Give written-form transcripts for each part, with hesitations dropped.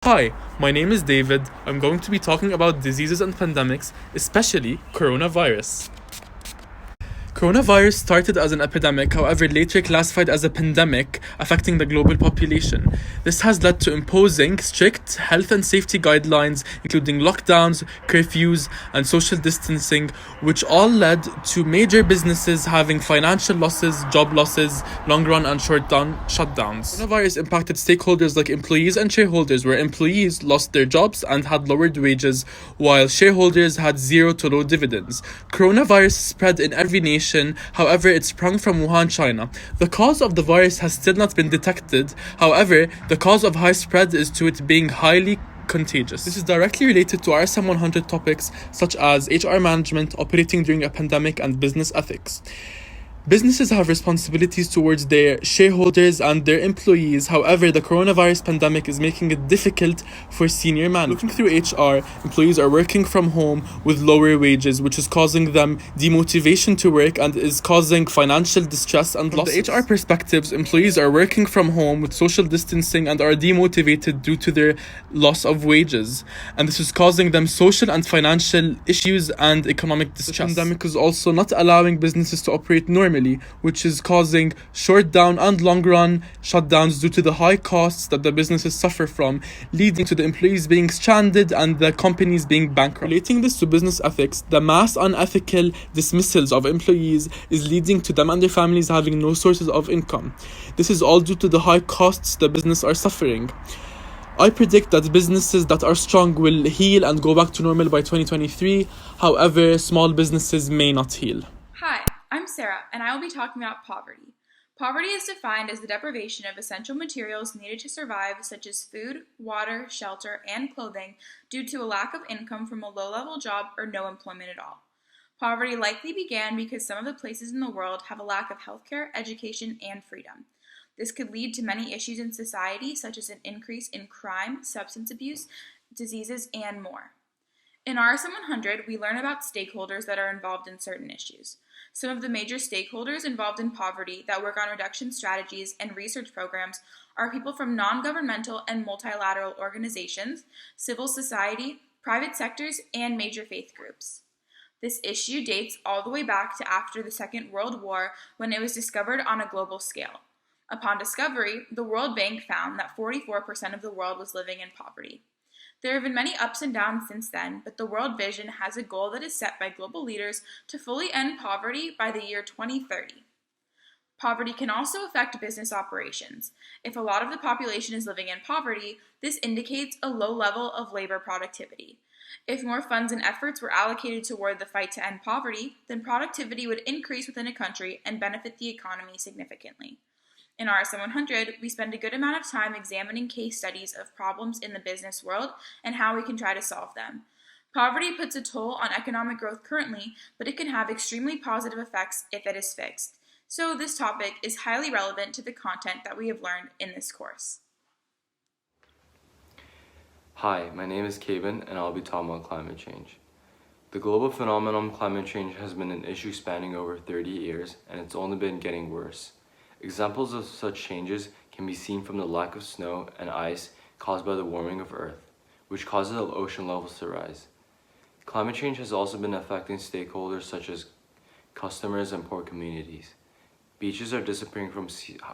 Hi, my name is David. I'm going to be talking about diseases and pandemics, especially coronavirus. Coronavirus started as an epidemic, however, later classified as a pandemic, affecting the global population. This has led to imposing strict health and safety guidelines, including lockdowns, curfews, and social distancing, which all led to major businesses having financial losses, job losses, long run and short run shutdowns. Coronavirus impacted stakeholders like employees and shareholders, where employees lost their jobs and had lowered wages, while shareholders had zero to low dividends. Coronavirus spread in every nation. However, it sprung from Wuhan, China. The cause of the virus has still not been detected. However, the cause of high spread is to it being highly contagious. This is directly related to RSM100 topics such as HR management, operating during a pandemic, and business ethics. Businesses have responsibilities towards their shareholders and their employees. However, the coronavirus pandemic is making it difficult for senior management. Looking through HR, employees are working from home with lower wages, which is causing them demotivation to work and is causing financial distress and losses. From the HR perspectives, employees are working from home with social distancing and are demotivated due to their loss of wages. And this is causing them social and financial issues and economic distress. The pandemic is also not allowing businesses to operate normally, which is causing short down and long run shutdowns due to the high costs that the businesses suffer from, leading to the employees being stranded and the companies being bankrupt. Relating this to business ethics, the mass unethical dismissals of employees is leading to them and their families having no sources of income. This is all due to the high costs the business are suffering. I predict that businesses that are strong will heal and go back to normal by 2023. However, small businesses may not heal. Hi, I'm Sarah, and I will be talking about poverty. Poverty is defined as the deprivation of essential materials needed to survive, such as food, water, shelter, and clothing, due to a lack of income from a low-level job or no employment at all. Poverty likely began because some of the places in the world have a lack of healthcare, education, and freedom. This could lead to many issues in society, such as an increase in crime, substance abuse, diseases, and more. In RSM100, we learn about stakeholders that are involved in certain issues. Some of the major stakeholders involved in poverty that work on reduction strategies and research programs are people from non-governmental and multilateral organizations, civil society, private sectors, and major faith groups. This issue dates all the way back to after the Second World War, when it was discovered on a global scale. Upon discovery, the World Bank found that 44% of the world was living in poverty. There have been many ups and downs since then, but the World Vision has a goal that is set by global leaders to fully end poverty by the year 2030. Poverty can also affect business operations. If a lot of the population is living in poverty, this indicates a low level of labor productivity. If more funds and efforts were allocated toward the fight to end poverty, then productivity would increase within a country and benefit the economy significantly. In RSM100, we spend a good amount of time examining case studies of problems in the business world and how we can try to solve them. Poverty puts a toll on economic growth currently, but it can have extremely positive effects if it is fixed. So this topic is highly relevant to the content that we have learned in this course. Hi, my name is Keibun, and I'll be talking about climate change. The global phenomenon climate change has been an issue spanning over 30 years, and it's only been getting worse. Examples of such changes can be seen from the lack of snow and ice caused by the warming of Earth, which causes ocean levels to rise. Climate change has also been affecting stakeholders such as customers and poor communities. Beaches are disappearing from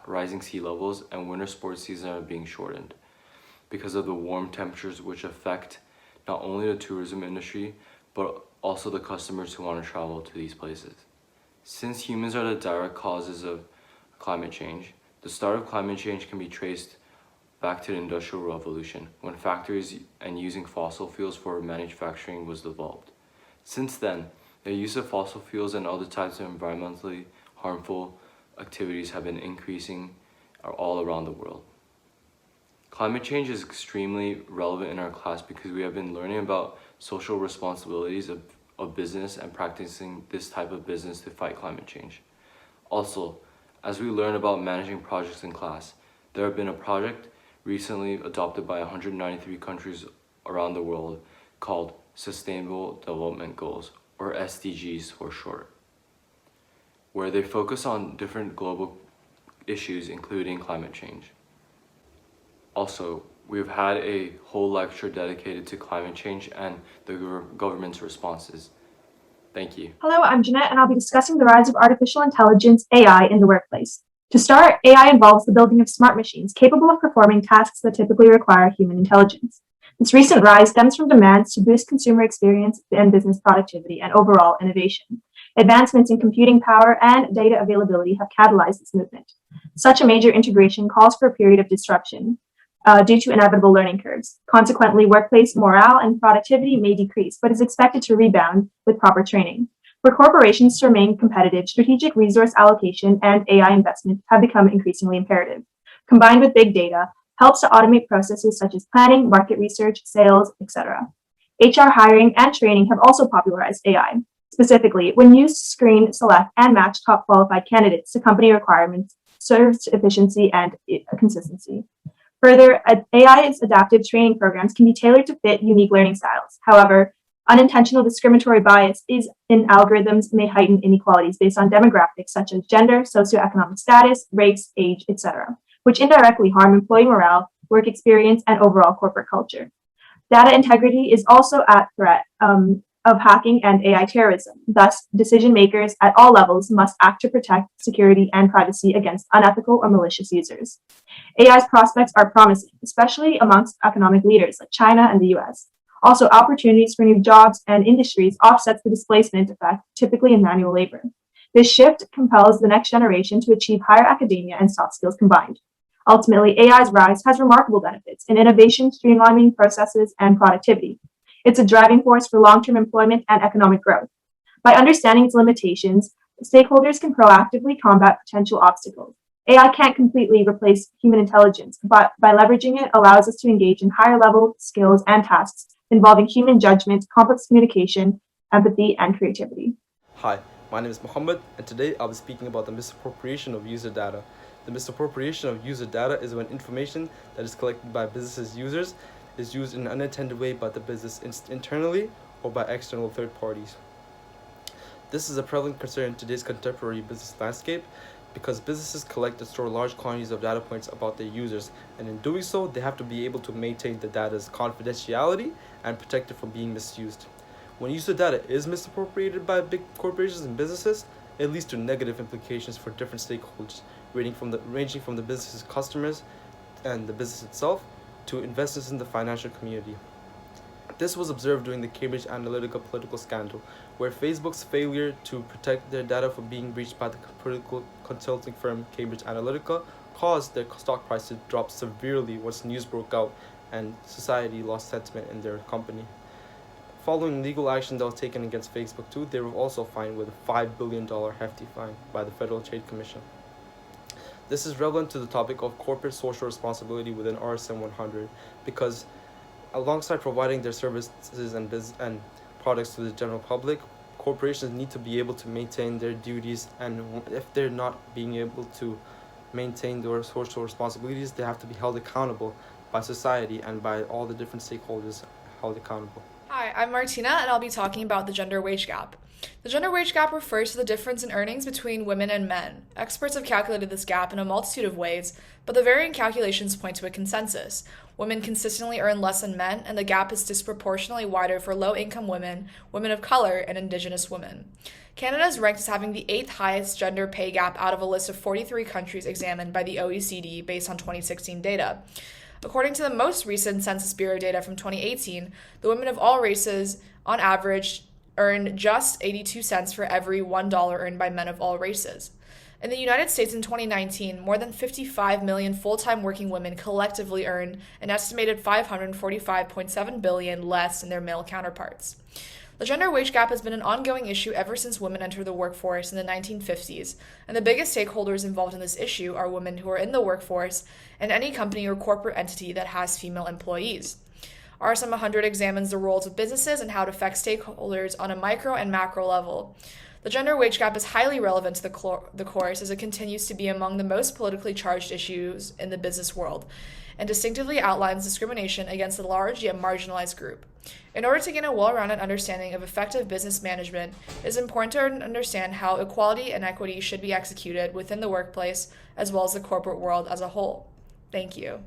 rising sea levels, and winter sports seasons are being shortened because of the warm temperatures, which affect not only the tourism industry, but also the customers who want to travel to these places. Since humans are the direct causes of climate change, the start of climate change can be traced back to the Industrial Revolution, when factories and using fossil fuels for manufacturing was developed. Since then, the use of fossil fuels and other types of environmentally harmful activities have been increasing all around the world. Climate change is extremely relevant in our class because we have been learning about social responsibilities of business and practicing this type of business to fight climate change. Also, as we learn about managing projects in class, there have been a project recently adopted by 193 countries around the world called Sustainable Development Goals, or SDGs for short, where they focus on different global issues including climate change. Also, We've had a whole lecture dedicated to climate change and the government's responses. Thank you. Hello, I'm Jeanette, and I'll be discussing the rise of artificial intelligence, AI, in the workplace. To start, AI involves the building of smart machines capable of performing tasks that typically require human intelligence. This recent rise stems from demands to boost consumer experience and business productivity and overall innovation. Advancements in computing power and data availability have catalyzed this movement. Such a major integration calls for a period of disruption due to inevitable learning curves. Consequently, workplace morale and productivity may decrease, but is expected to rebound with proper training. For corporations to remain competitive, strategic resource allocation and AI investment have become increasingly imperative. Combined with big data, helps to automate processes such as planning, market research, sales, etc. HR hiring and training have also popularized AI. Specifically, when used to screen, select, and match top qualified candidates to company requirements, serves efficiency and consistency. Further, AI's adaptive training programs can be tailored to fit unique learning styles. However, unintentional discriminatory bias in algorithms may heighten inequalities based on demographics such as gender, socioeconomic status, race, age, etc., which indirectly harm employee morale, work experience, and overall corporate culture. Data integrity is also at threat of hacking and AI terrorism. Thus, decision makers at all levels must act to protect security and privacy against unethical or malicious users. AI's prospects are promising, especially amongst economic leaders like China and the US. Also, opportunities for new jobs and industries offsets the displacement effect typically in manual labor. This shift compels the next generation to achieve higher academia and soft skills combined. Ultimately, AI's rise has remarkable benefits in innovation, streamlining processes, and productivity. It's a driving force for long-term employment and economic growth. By understanding its limitations, stakeholders can proactively combat potential obstacles. AI can't completely replace human intelligence, but by leveraging it allows us to engage in higher-level skills and tasks involving human judgment, complex communication, empathy, and creativity. Hi, my name is Mohammed, and today I'll be speaking about the misappropriation of user data. The misappropriation of user data is when information that is collected by businesses' users is used in an unintended way by the business internally or by external third parties. This is a prevalent concern in today's contemporary business landscape because businesses collect and store large quantities of data points about their users, and in doing so, they have to be able to maintain the data's confidentiality and protect it from being misused. When user data is misappropriated by big corporations and businesses, it leads to negative implications for different stakeholders, ranging from the business's customers and the business itself to investors in the financial community. This was observed during the Cambridge Analytica political scandal, where Facebook's failure to protect their data from being breached by the political consulting firm Cambridge Analytica caused their stock price to drop severely once news broke out and society lost sentiment in their company. Following legal action that was taken against Facebook too, they were also fined with a $5 billion hefty fine by the Federal Trade Commission. This is relevant to the topic of corporate social responsibility within RSM100 because alongside providing their services and products to the general public, corporations need to be able to maintain their duties, and if they're not being able to maintain their social responsibilities, they have to be held accountable by society and by all the different stakeholders held accountable. Hi, I'm Martina, and I'll be talking about the gender wage gap. The gender wage gap refers to the difference in earnings between women and men. Experts have calculated this gap in a multitude of ways, but the varying calculations point to a consensus. Women consistently earn less than men, and the gap is disproportionately wider for low-income women, women of color, and Indigenous women. Canada is ranked as having the 8th highest gender pay gap out of a list of 43 countries examined by the OECD based on 2016 data. According to the most recent Census Bureau data from 2018, the women of all races, on average, earn just 82 cents for every $1 earned by men of all races. In the United States in 2019, more than 55 million full-time working women collectively earned an estimated $545.7 billion less than their male counterparts. The gender wage gap has been an ongoing issue ever since women entered the workforce in the 1950s, and the biggest stakeholders involved in this issue are women who are in the workforce and any company or corporate entity that has female employees. RSM100 examines the roles of businesses and how it affects stakeholders on a micro and macro level. The gender wage gap is highly relevant to the course as it continues to be among the most politically charged issues in the business world and distinctively outlines discrimination against a large yet marginalized group. In order to gain a well-rounded understanding of effective business management, it is important to understand how equality and equity should be executed within the workplace as well as the corporate world as a whole. Thank you.